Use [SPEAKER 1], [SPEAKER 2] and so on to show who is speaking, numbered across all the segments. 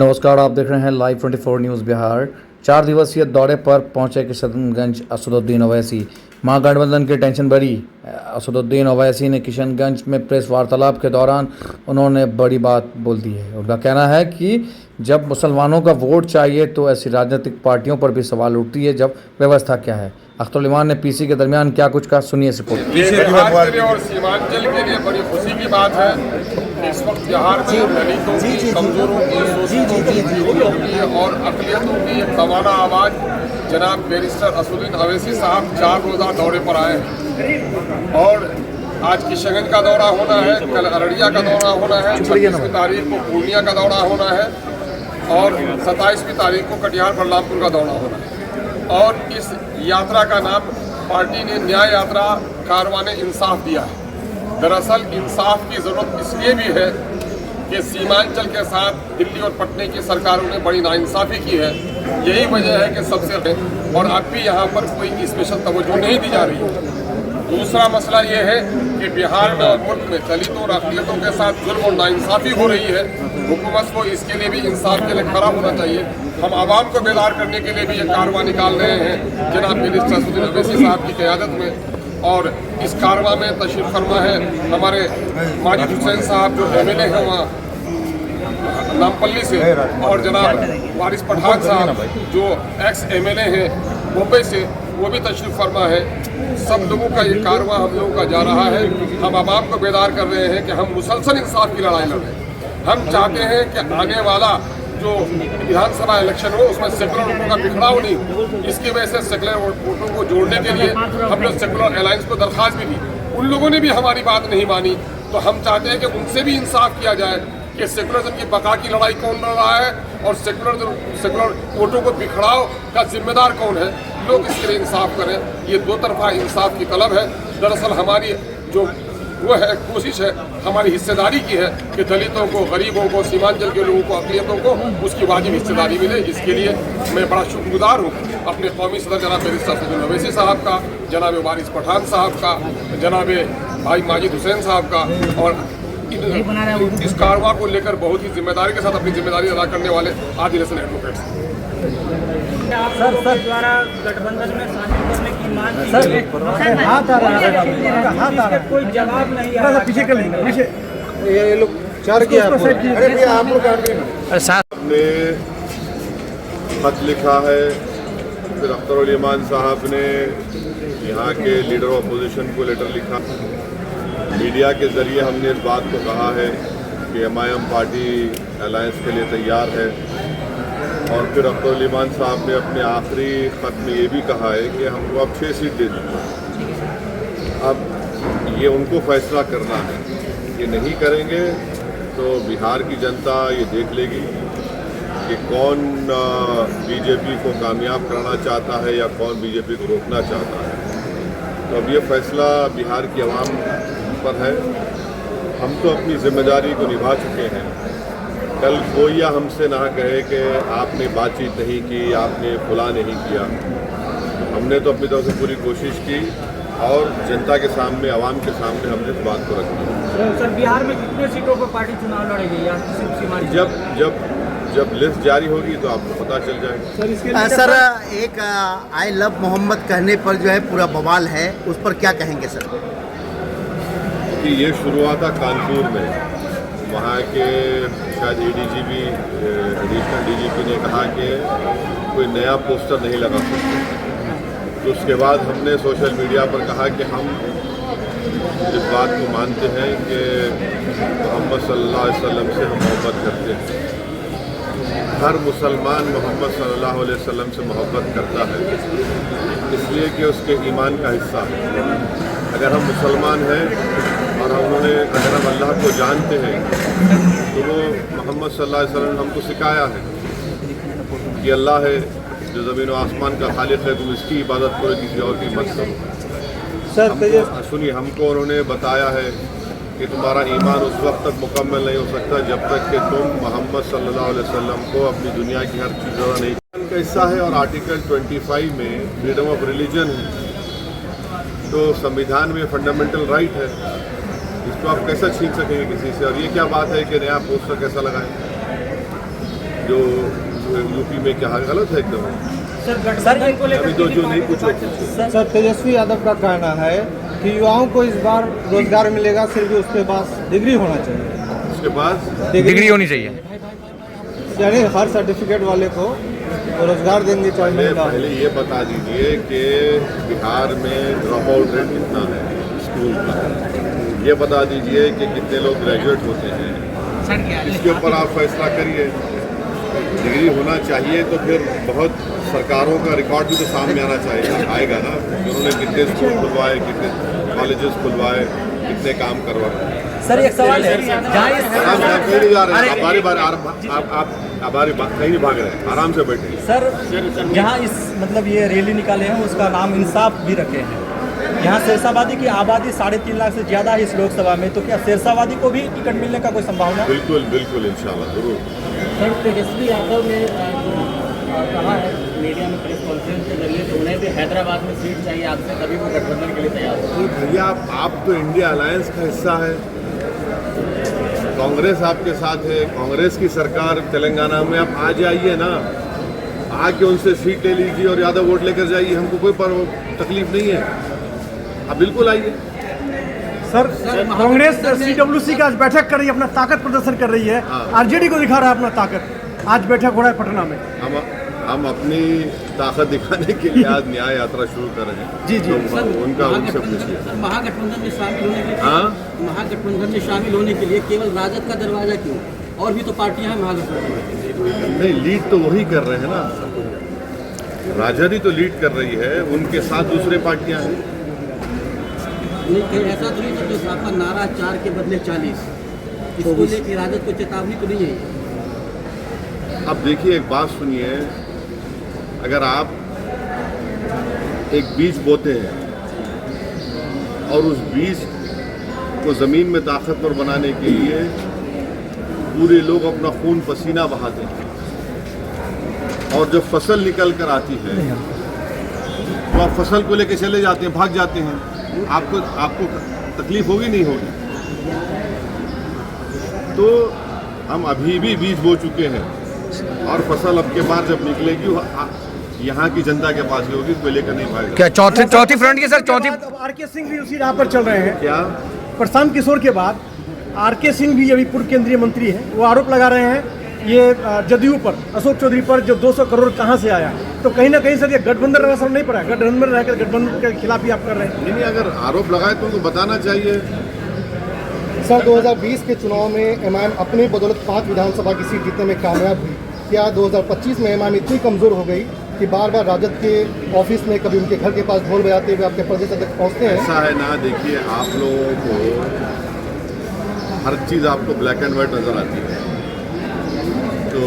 [SPEAKER 1] नमस्कार, आप देख रहे हैं लाइव 24 न्यूज़ बिहार। 4 दिवसीय दौरे पर पहुंचे किशनगंज असदुद्दीन ओवैसी। महागठबंधन की टेंशन बढ़ी। असदुद्दीन ओवैसी ने किशनगंज में प्रेस वार्तालाप के दौरान उन्होंने बड़ी बात बोल दी है। उनका कहना है कि जब मुसलमानों का वोट चाहिए तो ऐसी राजनीतिक पार्टियों पर भी सवाल उठती है, जब व्यवस्था क्या है। अख्तर उल ईमान ने पीसी के दरमियान क्या कुछ कहा, सुनिए इस रिपोर्ट।
[SPEAKER 2] बिहार के लिए और सीमांचल के लिए बड़ी खुशी की बात है कि इस वक्त बिहार में दलितों की, कमजोरों की, शोषितों की, पीड़ितों की और अकलियतों की एक दवाना आवाज़ जनाब बैरिस्टर असदुद्दीन ओवैसी साहब 4 रोज़ा दौरे पर आए हैं। और आज किशनगंज का दौरा होना है, कल अररिया का दौरा होना है, 26वीं तारीख को पूर्णिया का दौरा होना है और 27वीं तारीख को कटिहार बलरामपुर का दौरा होना है। और इस यात्रा का नाम पार्टी ने न्याय यात्रा कारवाने इंसाफ दिया है। दरअसल इंसाफ की ज़रूरत इसलिए भी है कि सीमांचल के साथ दिल्ली और पटना की सरकारों ने बड़ी नाइंसाफ़ी की है। यही वजह है कि सबसे और अब भी यहाँ पर कोई स्पेशल तवज्जो नहीं दी जा रही है। दूसरा मसला ये है कि बिहार में और मुल्क में दलितों और अक़लियतों के साथ जुल्म और नाइंसाफ़ी हो रही है। हुकूमत को इसके लिए भी इंसाफ के लिए खड़ा होना चाहिए। हम आवाम को बेदार करने के लिए भी ये कारवां निकाल रहे हैं जनाब बैरिस्टर असदुद्दीन ओवैसी साहब की क़यादत में। और इस कारवां में तशरीफ़ फरमा है हमारे माजिद हुसैन साहब जो MLA हैं वहाँ नामपल्ली से, और जनाब वारिस पठान साहब जो एक्स MLA हैं मुंबई से, वो भी तशरीफ़ फरमा है। सब लोगों का ये कारवां हम लोगों का जा रहा है। हम आवाम को बेदार कर रहे हैं कि हम मुसलसल इंसाफ की लड़ाई लड़ रहे हैं। हम चाहते हैं कि आने वाला जो विधानसभा इलेक्शन हो उसमें सेकुलर वोटों का बिखराव नहीं हो। इसकी वजह से सेकुलर वोटों को जोड़ने के लिए हम लोग सेकुलर अलायंस को दरख्वास्त भी दी। उन लोगों ने भी हमारी बात नहीं मानी, तो हम चाहते हैं कि उनसे भी इंसाफ किया जाए कि सेकुलरिज्म की बका की लड़ाई कौन लड़ रहा है और सेकुलर वोटों को बिखराव का जिम्मेदार कौन है। लोग इसके लिए इंसाफ करें। ये दो तरफा इंसाफ की तलब है। दरअसल हमारी जो वो है कोशिश है, हमारी हिस्सेदारी की है कि दलितों को, गरीबों को, सीमांचल के लोगों को, अक़लियतों को उसकी वाजिब हिस्सेदारी मिले। इसके लिए मैं बड़ा शुक्रगुजार हूँ अपने कौमी सदर जनाब बैरिस्टर असदुद्दीन ओवैसी साहब का, जनाब वारिस पठान साहब का, जनाब भाई माजिद हुसैन साहब का, और इस कारवां को लेकर बहुत ही जिम्मेदारी के साथ अपनी जिम्मेदारी अदा करने वाले आदिल हसन एडवोकेट्स
[SPEAKER 3] सर द्वारा गठबंधन में शामिल करने की मांग की कोई जवाब नहीं आ रहा। पीछे कर लेंगे, पीछे ये लोग चार किया अरे आप लोग
[SPEAKER 4] ने खत लिखा है, फिर अख्तर उल ईमान साहब ने यहाँ के लीडर ऑफ अपोजिशन को लेटर लिखा। मीडिया के ज़रिए हमने इस बात को कहा है कि MIM पार्टी अलायंस के लिए तैयार है। और फिर अख्तर उल ईमान साहब ने अपने आखिरी ख़त में ये भी कहा है कि हमको अब 6 सीट दे चुके। अब ये उनको फैसला करना है। ये नहीं करेंगे तो बिहार की जनता ये देख लेगी कि कौन बीजेपी को कामयाब कराना चाहता है या कौन बीजेपी को रोकना चाहता है। तो अब ये फैसला बिहार की आवाम पर है। हम तो अपनी जिम्मेदारी को निभा चुके हैं। कल कोई या हमसे ना कहे कि आपने बातचीत नहीं की, आपने फुला नहीं किया। हमने तो अपनी तरफ से पूरी कोशिश की और जनता के सामने, आवाम के सामने हमने इस बात को रखी।
[SPEAKER 3] सर बिहार में कितने सीटों पर पार्टी चुनाव लड़ेगी?
[SPEAKER 4] जब लिस्ट जारी होगी तो आपको पता चल जाएगा।
[SPEAKER 5] सर एक आई लव मोहम्मद कहने पर जो है पूरा बवाल है, उस पर क्या कहेंगे सर?
[SPEAKER 4] कि ये शुरुआत था कानपुर में। वहाँ के शायद ADGP एडिशनल DGP ने कहा कि कोई नया पोस्टर नहीं लगा सकते। तो उसके बाद हमने सोशल मीडिया पर कहा कि हम इस बात को मानते हैं कि मोहम्मद सल्लल्लाहु अलैहि वसल्लम से हम मोहब्बत करते हैं। हर मुसलमान मोहम्मद सल्लल्लाहु अलैहि वसल्लम से मोहब्बत करता है, इसलिए कि उसके ईमान का हिस्सा है। अगर हम मुसलमान हैं और अगर हम अल्लाह को जानते हैं तो वो मोहम्मद सल्लल्लाहु अलैहि वसल्लम ने हमको सिखाया है कि अल्लाह है जो ज़मीन व आसमान का खालिक है, तुम इसकी इबादत करो, किसी और की मत करो। सर सुनिए, हमको उन्होंने बताया है कि तुम्हारा ईमान उस वक्त तक मुकम्मल नहीं हो सकता जब तक कि तुम मोहम्मद सल्लल्लाहु अलैहि वसल्लम को अपनी दुनिया की हर चीज़ नहीं का हिस्सा है। और आर्टिकल 25 में फ्रीडम ऑफ रिलीजन है, तो संविधान में फंडामेंटल राइट है, इसको आप कैसे छीन सकेंगे किसी से। और ये क्या बात है कि नया पोस्टर कैसा लगाएं? जो यूपी में क्या गलत है एकदम।
[SPEAKER 3] सर इनको
[SPEAKER 4] अभी तो जो नहीं पूछ रहे।
[SPEAKER 3] सर तेजस्वी यादव का कहना है कि युवाओं को इस बार रोजगार मिलेगा, सिर्फ उसके पास डिग्री होना चाहिए।
[SPEAKER 4] उसके बाद
[SPEAKER 1] डिग्री होनी चाहिए,
[SPEAKER 3] यानी हर सर्टिफिकेट वाले को रोजगार देंगे चाहे महिला।
[SPEAKER 4] पहले ये बता दीजिए कि बिहार में ड्रॉप आउट रेट कितना है स्कूल का, ये बता दीजिए कि कितने लोग ग्रेजुएट होते हैं, इसके ऊपर आप फैसला करिए। डिग्री होना चाहिए तो फिर बहुत सरकारों का रिकॉर्ड भी तो सामने आना चाहिए, आएगा ना, उन्होंने कितने स्कूल खुलवाए, कितने कॉलेजेस खुलवाए, कितने काम करवाए।
[SPEAKER 6] सर एक सवाल है, जहाँ
[SPEAKER 4] आप कहीं नहीं जा रहे हैं, आप बारी बात कहीं नहीं भाग रहे हैं, आराम से बैठे।
[SPEAKER 6] सर जहाँ इस मतलब ये रैली निकाले हैं उसका नाम इंसाफ भी रखे हैं। यहाँ शेरशाबादी की आबादी 3.5 लाख से ज़्यादा है इस लोकसभा में, तो क्या शेरशाबादी को भी टिकट मिलने का कोई संभावना?
[SPEAKER 4] बिल्कुल बिल्कुल, इंशाल्लाह जरूर।
[SPEAKER 7] सर तेजस्वी यादव ने कहा है मीडिया में प्रेस कॉन्फ्रेंस के जरिए कि उन्हें भी हैदराबाद में सीट चाहिए आपसे, तभी वो गठबंधन के लिए तैयार हो।
[SPEAKER 4] तो भैया आप तो इंडिया अलायंस का हिस्सा है, कांग्रेस आपके साथ है, कांग्रेस की सरकार तेलंगाना में, आप आ जाइए ना, आके उनसे सीट ले लीजिए और यादव वोट लेकर जाइए, हमको कोई तकलीफ नहीं है, आप बिल्कुल आइए।
[SPEAKER 3] सर कांग्रेस CWC का आज बैठक कर रही है, अपना ताकत प्रदर्शन कर रही है, आरजेडी को दिखा रहा है अपना ताकत। आज बैठक हो रहा है पटना में।
[SPEAKER 4] हम अपनी ताकत दिखाने के लिए आज न्याय यात्रा शुरू कर रहे हैं।
[SPEAKER 3] जी जी
[SPEAKER 4] तो उनका उनसे पूछिए।
[SPEAKER 7] महागठबंधन में शामिल होने के लिए महागठबंधन में शामिल होने के लिए केवल राजद का दरवाजा क्यों, और भी तो पार्टियां हैं महागठबंधन में।
[SPEAKER 4] नहीं, लीड तो वही कर रहे हैं ना, राजद ही तो लीड कर रही है, उनके साथ दूसरे पार्टियां हैं।
[SPEAKER 7] नहीं कहीं ऐसा तो नहीं तो आपका नारा 4 के बदले 40, इसको लेकर राजद को चेतावनी तो नहीं है?
[SPEAKER 4] अब देखिए एक बात सुनिए, अगर आप एक बीज बोते हैं और उस बीज को ज़मीन में ताकतवर बनाने के लिए पूरे लोग अपना खून पसीना बहाते हैं, और जब फसल निकल कर आती है तो आप फसल को लेकर चले जाते हैं, भाग जाते हैं, आपको तकलीफ होगी नहीं होगी? तो हम अभी भी बीज बो चुके हैं और फसल अब के बाद जब निकलेगी यहाँ की जनता के पास ही होगी, कोई लेकर नहीं पाएगा।
[SPEAKER 1] क्या चौथी फ्रंट की सर चौथी
[SPEAKER 3] आरके सिंह भी उसी राह पर चल रहे हैं।
[SPEAKER 4] क्या
[SPEAKER 3] प्रशांत किशोर के बाद आरके सिंह भी अभी पूर्व केंद्रीय मंत्री हैं, वो आरोप लगा रहे हैं ये जदयू पर, अशोक चौधरी पर, जो 200 करोड़ कहाँ से आया। तो कहीं ना कहीं सर ये गठबंधन का असर नहीं पड़ा, गठबंधन में रहकर गठबंधन के खिलाफ ही आप कर रहे हैं।
[SPEAKER 4] नहीं, अगर आरोप लगाए तो उनको बताना चाहिए।
[SPEAKER 8] सर 2020 के चुनाव में एमआईएम अपनी बदौलत 5 विधानसभा की सीट जीतने में कामयाब हुई। क्या 2025 में एमआईएम इतनी कमज़ोर हो गई कि बार बार राजद के ऑफिस में, कभी उनके घर के पास ढोल बजाते हुए आपके प्रदेश अध्यक्ष पहुँचते हैं?
[SPEAKER 4] ऐसा है ना, देखिए आप लोगों को हर चीज़ आपको ब्लैक एंड वाइट नज़र आती है, तो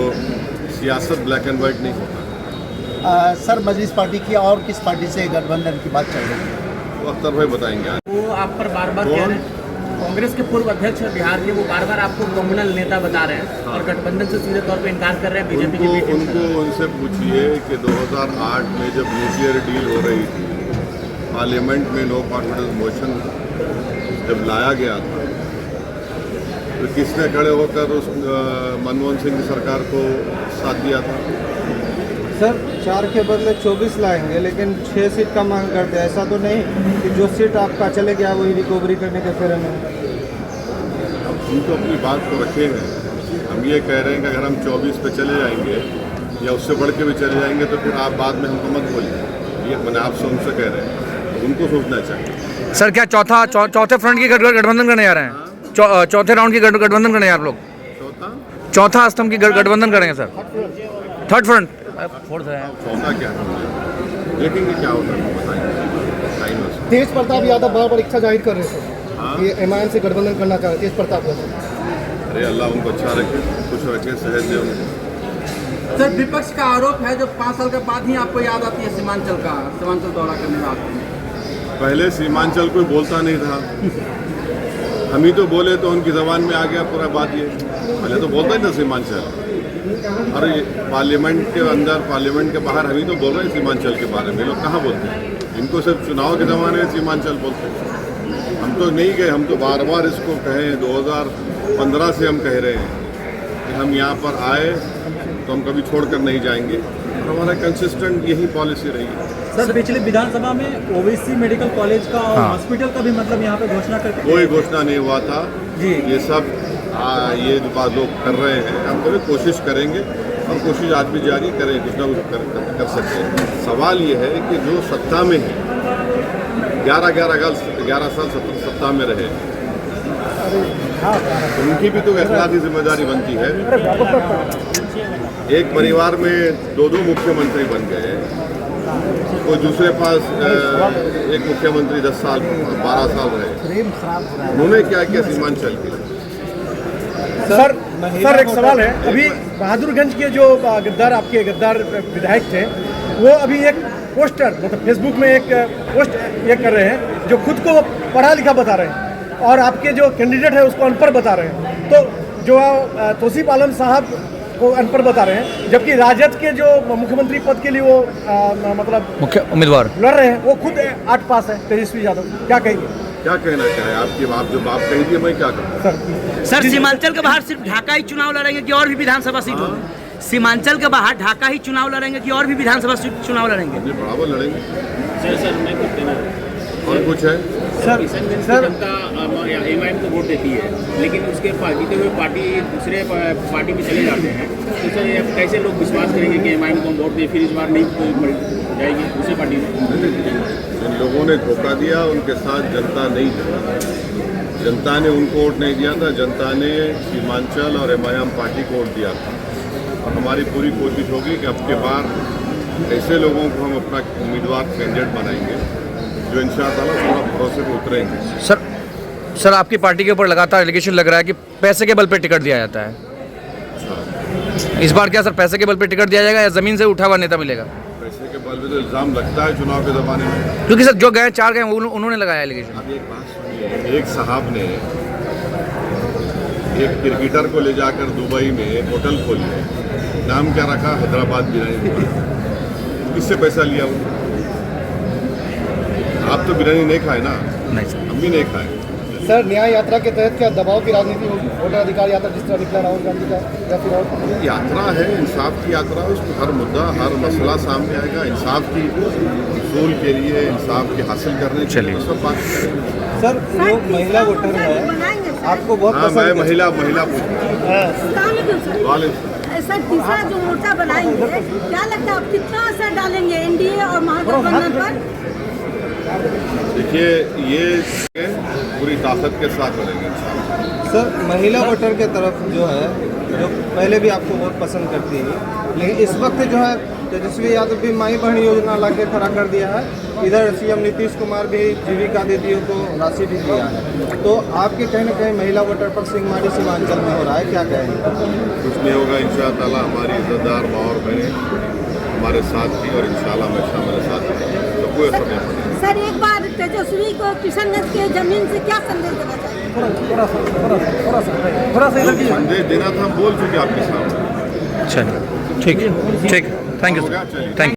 [SPEAKER 4] सियासत ब्लैक एंड वाइट नहीं होता।
[SPEAKER 5] सर मजलिस पार्टी की और किस पार्टी से गठबंधन की बात चल रही है?
[SPEAKER 4] वो अख्तर भाई बताएंगे आज।
[SPEAKER 7] वो आप पर बार बार कह रहे हैं, कांग्रेस के पूर्व अध्यक्ष बिहार के, वो बार बार आपको कम्युनल नेता बता रहे हैं और गठबंधन से सीधे तौर पे इनकार कर रहे हैं बीजेपी की मीटिंग।
[SPEAKER 4] उनको उनसे पूछिए कि 2008 में जब न्यूक्लियर डील हो रही थी, पार्लियामेंट में नो कॉन्फिडेंस मोशन जब लाया गया था, तो किसने खड़े होकर उस मनमोहन सिंह की सरकार को साथ दिया था?
[SPEAKER 3] सर 4 के बदले 24 लाएंगे, लेकिन 6 सीट का मांग करते हैं। ऐसा तो नहीं कि जो सीट आपका चले गया वही रिकवरी करने के फेरे में।
[SPEAKER 4] अब हम तो अपनी बात को रखे हैं, हम ये कह रहे हैं कि अगर हम 24 पे चले जाएंगे या उससे बढ़ के भी चले जाएंगे तो फिर आप बाद में हमको मत बोलिए, ये मैंने आपसे उनसे कह रहे हैं, उनको सोचना चाहिए।
[SPEAKER 1] सर क्या चौथे फ्रंट की गठबंधन करने जा रहे हैं? चौथे राउंड की गठबंधन करने आप लोग? चौथा स्तंभ की गठबंधन करेंगे सर? थर्ड फ्रंट, फोर्थ है।
[SPEAKER 4] चौथा क्या है, देखेंगे क्या होता है, बताएंगे।
[SPEAKER 8] तेज प्रताप यादव बार बार इच्छा जाहिर कर रहे थे, ये एमआईएम से गठबंधन करना चाह रहे तेज प्रताप यादव।
[SPEAKER 4] अरे अल्लाह उनको अच्छा रखे, खुश रखे, सेहत दे उनको।
[SPEAKER 6] सर विपक्ष का आरोप है जब 5 साल के बाद ही आपको याद आती है सीमांचल दौरा करने में आते हैं।
[SPEAKER 4] पहले सीमांचल कोई बोलता नहीं था, हम ही तो बोले तो उनकी ज़बान में आ गया पूरा बात। ये पहले तो बोलता ही था सीमांचल, और पार्लियामेंट के अंदर, पार्लियामेंट के बाहर हम ही तो बोल रहे हैं सीमांचल के बारे में। लोग कहाँ बोलते हैं, इनको सिर्फ चुनाव के ज़माने में सीमांचल बोलते हैं। हम तो नहीं गए, हम तो बार बार इसको कहें, 2015 से हम कह रहे हैं कि हम यहाँ पर आए तो हम कभी छोड़कर नहीं जाएंगे और हमारा कंसिस्टेंट यही पॉलिसी रही है।
[SPEAKER 6] सर पिछले विधानसभा में ओवैसी मेडिकल कॉलेज का और
[SPEAKER 1] हाँ।
[SPEAKER 6] हॉस्पिटल का भी मतलब यहाँ पे घोषणा करके
[SPEAKER 4] कोई घोषणा नहीं हुआ था
[SPEAKER 6] जी।
[SPEAKER 4] ये सब ये बात लोग कर रहे हैं, हम कभी कोशिश करेंगे और कोशिश आज भी जारी करें, कुछ ना कुछ कर सकते हैं। सवाल ये है कि जो सत्ता में है 11 साल सत्ता में रहे, उनकी भी तो एखलाकी जिम्मेदारी बनती है। एक परिवार में दो मुख्यमंत्री बन गए, कोई दूसरे पास एक मुख्यमंत्री 10 साल 12 साल रहे, उन्होंने क्या किया सीमांचल के लिए?
[SPEAKER 3] सर एक सवाल है, अभी बहादुरगंज के जो आपके गद्दार विधायक थे, वो अभी एक पोस्टर मतलब फेसबुक में एक पोस्ट ये कर रहे हैं जो खुद को पढ़ा लिखा बता रहे हैं और आपके जो कैंडिडेट है उसको अनपढ़ बता रहे हैं। तो जो तौसीफ आलम साहब को अनपढ़ बता रहे हैं, जबकि राजद के जो मुख्यमंत्री पद के लिए वो मतलब
[SPEAKER 1] मुख्य उम्मीदवार
[SPEAKER 3] लड़ रहे हैं, वो खुद 8 पास है, तेजस्वी यादव। क्या कहेंगे?
[SPEAKER 4] क्या कहना चाहे आपकी बात, जो बात कही थी मैं क्या कहूँ?
[SPEAKER 7] सर सीमांचल के बाहर सिर्फ ढाका ही चुनाव लड़ेंगे कि और भी विधानसभा सीट होंगे? सीमांचल के बाहर ढाका ही चुनाव लड़ेंगे कि और भी विधानसभा चुनाव लड़ेंगे?
[SPEAKER 4] ये बराबर लड़ेंगे।
[SPEAKER 9] सर मैं कुछ देना
[SPEAKER 4] और कुछ है
[SPEAKER 9] किशनगंज की जनता एमआईएम को वोट देती है, लेकिन उसके जीते हुए पार्टी दूसरे पार्टी में चले जाते हैं, तो सर ये कैसे लोग विश्वास करेंगे कि एमआईएम को वोट दें, फिर इस बार नहीं जाएगी दूसरी पार्टी में?
[SPEAKER 4] जिन लोगों ने धोखा दिया उनके साथ जनता नहीं है। जनता ने उनको वोट नहीं दिया था, जनता ने सीमांचल और एमआईएम पार्टी को वोट दिया था। और हमारी पूरी कोशिश होगी कि अब के बार ऐसे लोगों को हम अपना उम्मीदवार कैंडिडेट बनाएंगे जो इंशाअल्लाह थोड़ा भरोसे पर उतरेंगे।
[SPEAKER 1] सर आपकी पार्टी के ऊपर लगातार एलिगेशन लग रहा है कि पैसे के बल पे टिकट दिया जाता है। इस बार क्या सर पैसे के बल पे टिकट दिया जाएगा या जमीन से उठा हुआ नेता मिलेगा?
[SPEAKER 4] पैसे के बल पे तो इल्ज़ाम लगता है चुनाव के ज़माने में,
[SPEAKER 1] क्योंकि सर जो गए 4 गए उन्होंने लगाया एलिगेशन।
[SPEAKER 4] अब एक बात सुनिए, एक साहब ने एक क्रिकेटर को ले जाकर दुबई में एक होटल खोली, नाम क्या रखा? हैदराबाद बिरयानी। किससे पैसा लिया वो? आप तो बिरयानी नहीं खाए ना?
[SPEAKER 1] नहीं सर,
[SPEAKER 4] हम भी नहीं खाए।
[SPEAKER 8] सर न्याय यात्रा के तहत क्या दबाव की राजनीति होगी? वोटर अधिकार यात्रा जिस तरह निकला राहुल गांधी का, या फिर और
[SPEAKER 4] यात्रा है, इंसाफ की यात्रा, उसमें हर मुद्दा हर मसला सामने आएगा। इंसाफ की उसूल के लिए, इंसाफ के हासिल करने के लिए सब बात करेंगे।
[SPEAKER 6] सर जो महिला वोटर है आपको बहुत
[SPEAKER 4] हाँ,
[SPEAKER 6] पसंद
[SPEAKER 4] मैं
[SPEAKER 6] है।
[SPEAKER 4] महिला वाले
[SPEAKER 10] सर तीसरा जो मोर्चा बनाएंगे, क्या लगता है आप कितना असर डालेंगे एनडीए और महागठबंधन पर?
[SPEAKER 4] देखिए, ये पूरी ताकत के साथ बनेंगे।
[SPEAKER 6] सर महिला वोटर के तरफ जो है, जो पहले भी आपको बहुत पसंद करती है, लेकिन इस वक्त जो है तेजस्वी यादव भी माई बहन योजना ला के खड़ा कर दिया है। इधर सीएम नीतीश कुमार भी जीविका दीदियों को राशि भी दिया है। तो आपके कहीं न कहीं महिला वोटर पर सिंहमारी सीमांचल में हो रहा है, क्या कहेंगे?
[SPEAKER 4] कुछ नहीं होगा इंशाअल्लाह। हमारी इज्जतदार माँ और बहनें हमारे साथ थी और इंशाअल्लाह हमेशा हमारे साथ हैं, तो कोई असर नहीं पड़ेगा।
[SPEAKER 10] सर एक बार तेजस्वी को किशनगंज के जमीन से क्या संदेश देना चाहिए?
[SPEAKER 3] थोड़ा सा इधर की
[SPEAKER 4] संदेश देना था, हम बोल चुके आपके सामने।
[SPEAKER 1] अच्छा ठीक, थैंक यू
[SPEAKER 4] हो गया, चलिए।
[SPEAKER 1] Thank you.